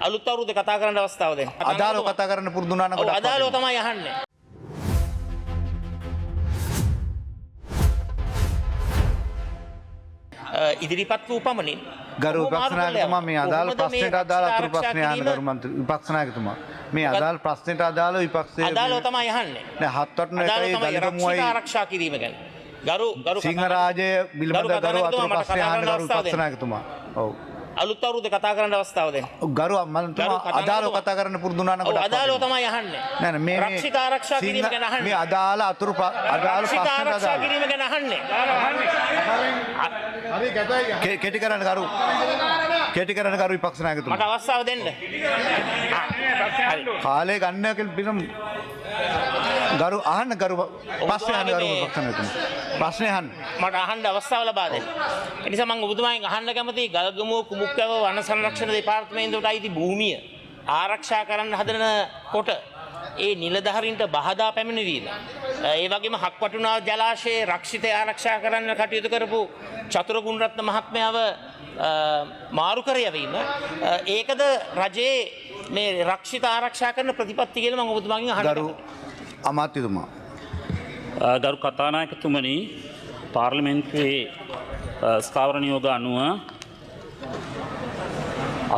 අලුත් අවුරුද්දේ කතා කරන්න අවස්ථාව දෙන්න. අදාළව කතා කරන්න පුරුදු වුණා නම් ඔව් ගොඩක් අදාළව වටිනවා. තමයි අහන්නේ. ඉදිරිපත් වූ පමණින් ගරු විපක්ෂ නායකතුමා මේ අදාළ ප්‍රශ්නයට අදාළ අතුරු ප්‍රශ්න අහන්න ගරු මන්ත්‍රී විපක්ෂ නායකතුමා මේ අදාළ ප්‍රශ්නයට අදාළ විපක්ෂයේ අදාළව තමයි අහන්නේ. නෑ හත් වටන අදාළව එකයි තමයි දලිතමුවයි රක්ෂිත ආරක්ෂා කිරීම ගැන. ගරු සිංහරාජය පිළිබඳ ගරු අතුරු මට ප්‍රශ්න කතා අහන්න කරන්න ගරු අවස්ථාව විපක්ෂ දෙන්න. නායකතුමා. ඔව්. අලුත් අවුරුද්දේ කතා කරන්න අවස්ථාව දෙන්න. ගරු මන්ත්‍රීතුමා අදාළව කතා කරන්න පුරුදු වුණා නම් ඔව් ගොඩක් අදාළව වටිනවා. තමයි අහන්නේ. නෑ නෑ මේ රක්ෂිත ආරක්ෂා කිරීම ගැන අහන්නේ. මේ අදාළ අතුරු අදාළ රක්ෂිත ප්‍රශ්නට ආරක්ෂා අදාළ කිරීම ගැන අහන්නේ. කෙටි කරන්න ගරු කෙටි කරන්න ගරු විපක්ෂ නායකතුමා. මට අවස්ථාව දෙන්න. කාලේ ගන්න කියලා පිටම ගරු අහන්න ගරු ප්‍රශ්නේ අහන්න ගරු විපක්ෂ නායකතුමා. ප්‍රශ්නේ අහන්න. මට අහන්න අවස්ථාව ලබා දෙන්න. ඒ නිසා මම ඔබතුමාගෙන් අහන්න කැමතියි ගල්ගමුව කුමුක්කව වන සංරක්ෂණ දෙපාර්තමේන්තුවට අයිති භූමිය ආරක්ෂා කරන්න හදනකොට ඒ නිලධාරීන්ට බහදා පැමිණවීම. ඒ වගේම හක්වටුනා ජලාශයේ රක්ෂිතය ආරක්ෂා කරන්න කටයුතු කරපු චතුර ගුණරත්න මහත්මයාව මාරු කර යවීම. ඒකද රජයේ මේ රක්ෂිත ආරක්ෂා කරන ප්‍රතිපත්ති කියලා මම ඔබතුමාගෙන් අහන්න ගරු අමාත්‍යතුමා. ගරු කතානායකතුමනි පාර්ලිමේන්තුවේ ස්ථාවර නියෝග අනුව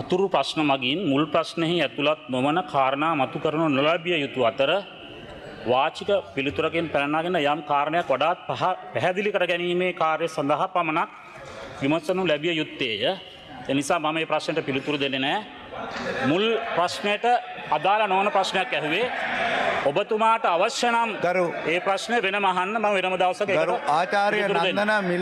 අතුරු ප්‍රශ්න මගින් මුල් ප්‍රශ්නෙහි ඇතුළත් නොවන කාරණා මතු කරනු නොලැබිය යුතු අතර වාචික පිළිතුරකින් පැනනගෙන යම් කාරණයක් වඩාත් පැහැදිලි කර ගැනීමේ කාර්ය සඳහා පමණක් විමසනු ලැබිය යුත්තේය. එනිසා මම මේ ප්‍රශ්නයට පිළිතුරු දෙන්නේ නැහැ. මුල් ප්‍රශ්නයට අදාළ නොවන ප්‍රශ්නයක් ඇහුවේ. ඔබතුමාට අවශ්‍ය නම් ගරු ඒ ප්‍රශ්නේ වෙනම අහන්න මම වෙනම දවසක ගරු ආචාර්ය නන්දන මිල්ල